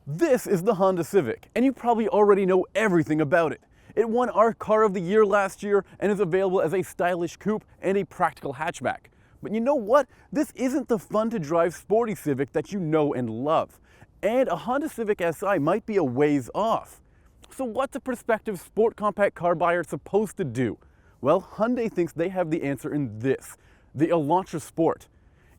This is the Honda Civic, and you probably already know everything about it. It won our Car of the Year last year and is available as a stylish coupe and a practical hatchback. But you know what? This isn't the fun-to-drive sporty Civic that you know and love. And a Honda Civic Si might be a ways off. So what's a prospective sport compact car buyer supposed to do? Well, Hyundai thinks they have the answer in this, the Elantra Sport.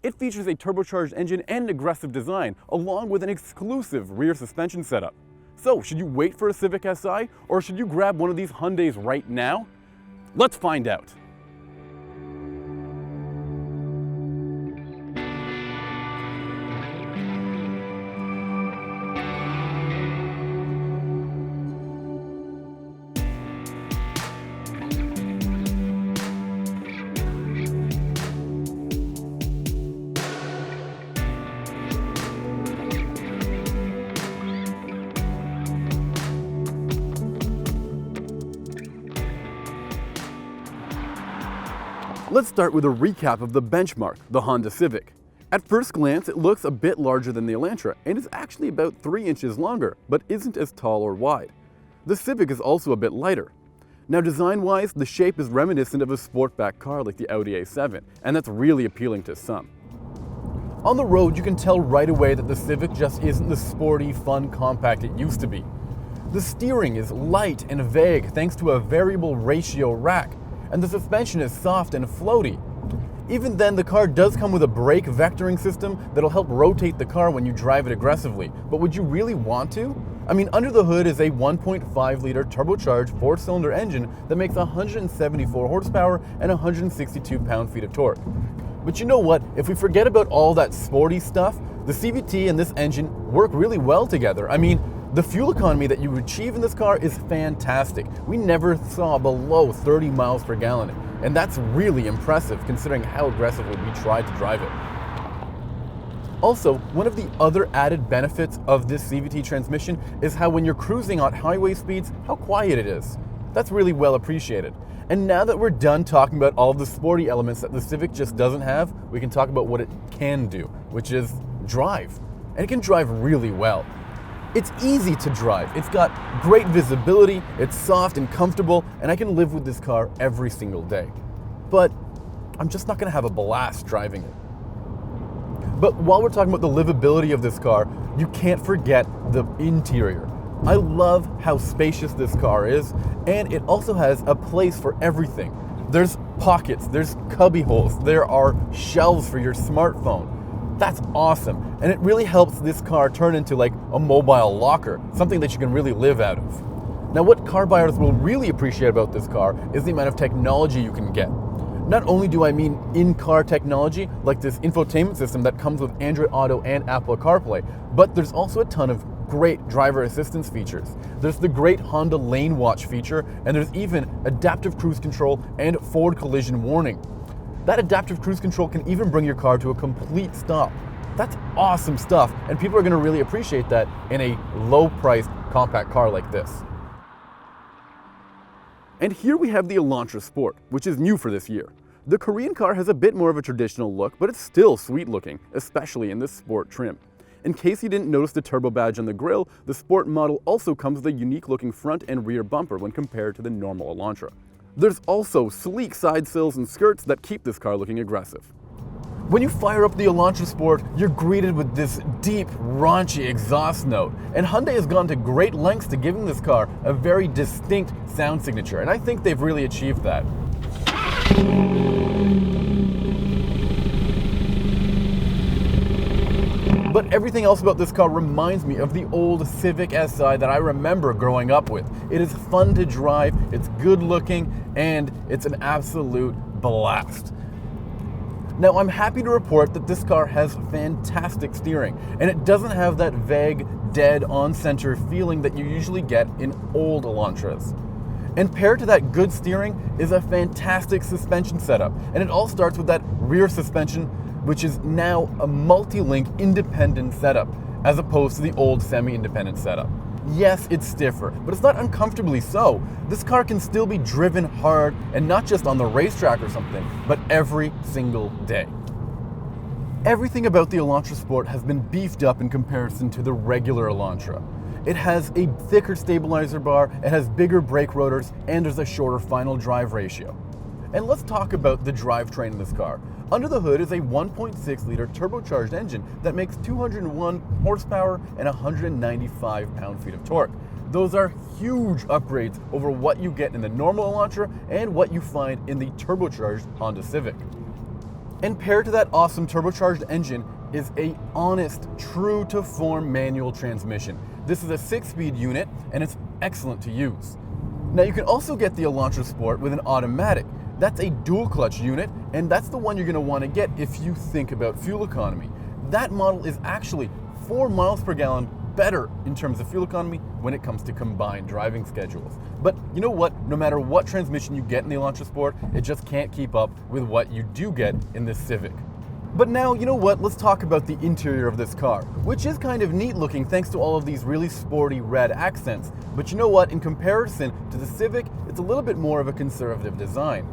It features a turbocharged engine and an aggressive design, along with an exclusive rear suspension setup. So, should you wait for a Civic Si, or should you grab one of these Hyundais right now? Let's find out. Let's start with a recap of the benchmark, the Honda Civic. At first glance, it looks a bit larger than the Elantra and is actually about 3 inches longer, but isn't as tall or wide. The Civic is also a bit lighter. Now design-wise, the shape is reminiscent of a sportback car like the Audi A7, and that's really appealing to some. On the road, you can tell right away that the Civic just isn't the sporty, fun compact it used to be. The steering is light and vague thanks to a variable ratio rack, and the suspension is soft and floaty. Even then, the car does come with a brake vectoring system that'll help rotate the car when you drive it aggressively. But would you really want to? I mean, under the hood is a 1.5-liter turbocharged 4-cylinder engine that makes 174 horsepower and 162 pound-feet of torque. But you know what? If we forget about all that sporty stuff, the CVT and this engine work really well together. I mean, the fuel economy that you achieve in this car is fantastic. We never saw below 30 miles per gallon, and that's really impressive considering how aggressively we tried to drive it. Also, one of the other added benefits of this CVT transmission is how when you're cruising on highway speeds, how quiet it is. That's really well appreciated. And now that we're done talking about all of the sporty elements that the Civic just doesn't have, we can talk about what it can do, which is drive. And it can drive really well. It's easy to drive, it's got great visibility, it's soft and comfortable, and I can live with this car every single day. But I'm just not gonna have a blast driving it. But while we're talking about the livability of this car, you can't forget the interior. I love how spacious this car is, and it also has a place for everything. There's pockets, there's cubby holes, there are shelves for your smartphone. That's awesome, and it really helps this car turn into like a mobile locker, something that you can really live out of. Now, what car buyers will really appreciate about this car is the amount of technology you can get. Not only do I mean in-car technology, like this infotainment system that comes with Android Auto and Apple CarPlay, but there's also a ton of great driver assistance features. There's the great Honda Lane Watch feature, and there's even adaptive cruise control and forward collision warning. That adaptive cruise control can even bring your car to a complete stop. That's awesome stuff, and people are going to really appreciate that in a low-priced compact car like this. And here we have the Elantra Sport, which is new for this year. The Korean car has a bit more of a traditional look, but it's still sweet looking, especially in this sport trim. In case you didn't notice the turbo badge on the grille, the Sport model also comes with a unique looking front and rear bumper when compared to the normal Elantra. There's also sleek side sills and skirts that keep this car looking aggressive. When you fire up the Elantra Sport, you're greeted with this deep, raunchy exhaust note. And Hyundai has gone to great lengths to giving this car a very distinct sound signature, and I think they've really achieved that. But everything else about this car reminds me of the old Civic Si that I remember growing up with. It is fun to drive, it's good looking, and it's an absolute blast. Now, I'm happy to report that this car has fantastic steering, and it doesn't have that vague, dead on-center feeling that you usually get in old Elantras. And paired to that good steering is a fantastic suspension setup, and it all starts with that rear suspension, which is now a multi-link independent setup, as opposed to the old semi-independent setup. Yes, it's stiffer, but it's not uncomfortably so. This car can still be driven hard, and not just on the racetrack or something, but every single day. Everything about the Elantra Sport has been beefed up in comparison to the regular Elantra. It has a thicker stabilizer bar, it has bigger brake rotors, and there's a shorter final drive ratio. And let's talk about the drivetrain in this car. Under the hood is a 1.6-liter turbocharged engine that makes 201 horsepower and 195 pound-feet of torque. Those are huge upgrades over what you get in the normal Elantra and what you find in the turbocharged Honda Civic. And paired to that awesome turbocharged engine is a honest, true-to-form manual transmission. This is a 6-speed unit, and it's excellent to use. Now, you can also get the Elantra Sport with an automatic. That's a dual-clutch unit, and that's the one you're going to want to get if you think about fuel economy. That model is actually 4 miles per gallon better in terms of fuel economy when it comes to combined driving schedules. But you know what? No matter what transmission you get in the Elantra Sport, it just can't keep up with what you do get in this Civic. But now, you know what? Let's talk about the interior of this car, which is kind of neat looking thanks to all of these really sporty red accents. But you know what? In comparison to the Civic, it's a little bit more of a conservative design.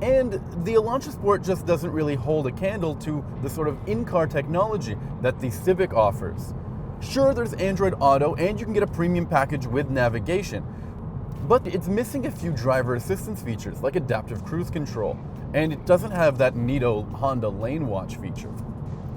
And the Elantra Sport just doesn't really hold a candle to the sort of in-car technology that the Civic offers. Sure, there's Android Auto, and you can get a premium package with navigation, but it's missing a few driver assistance features like adaptive cruise control, and it doesn't have that neato Honda Lane Watch feature.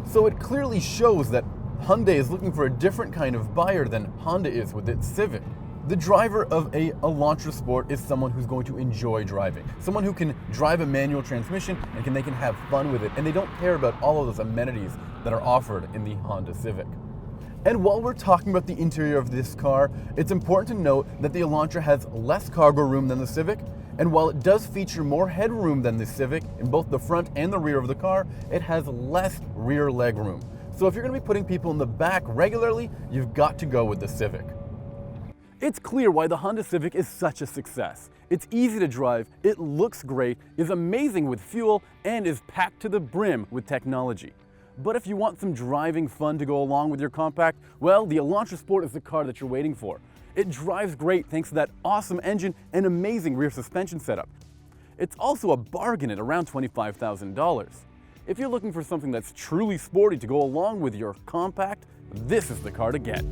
So it clearly shows that Hyundai is looking for a different kind of buyer than Honda is with its Civic. The driver of a Elantra Sport is someone who's going to enjoy driving, someone who can drive a manual transmission and they can have fun with it, and they don't care about all of those amenities that are offered in the Honda Civic. And while we're talking about the interior of this car, it's important to note that the Elantra has less cargo room than the Civic, and while it does feature more headroom than the Civic in both the front and the rear of the car, it has less rear leg room. So if you're going to be putting people in the back regularly, you've got to go with the Civic. It's clear why the Honda Civic is such a success. It's easy to drive, it looks great, is amazing with fuel, and is packed to the brim with technology. But if you want some driving fun to go along with your compact, well, the Elantra Sport is the car that you're waiting for. It drives great thanks to that awesome engine and amazing rear suspension setup. It's also a bargain at around $25,000. If you're looking for something that's truly sporty to go along with your compact, this is the car to get.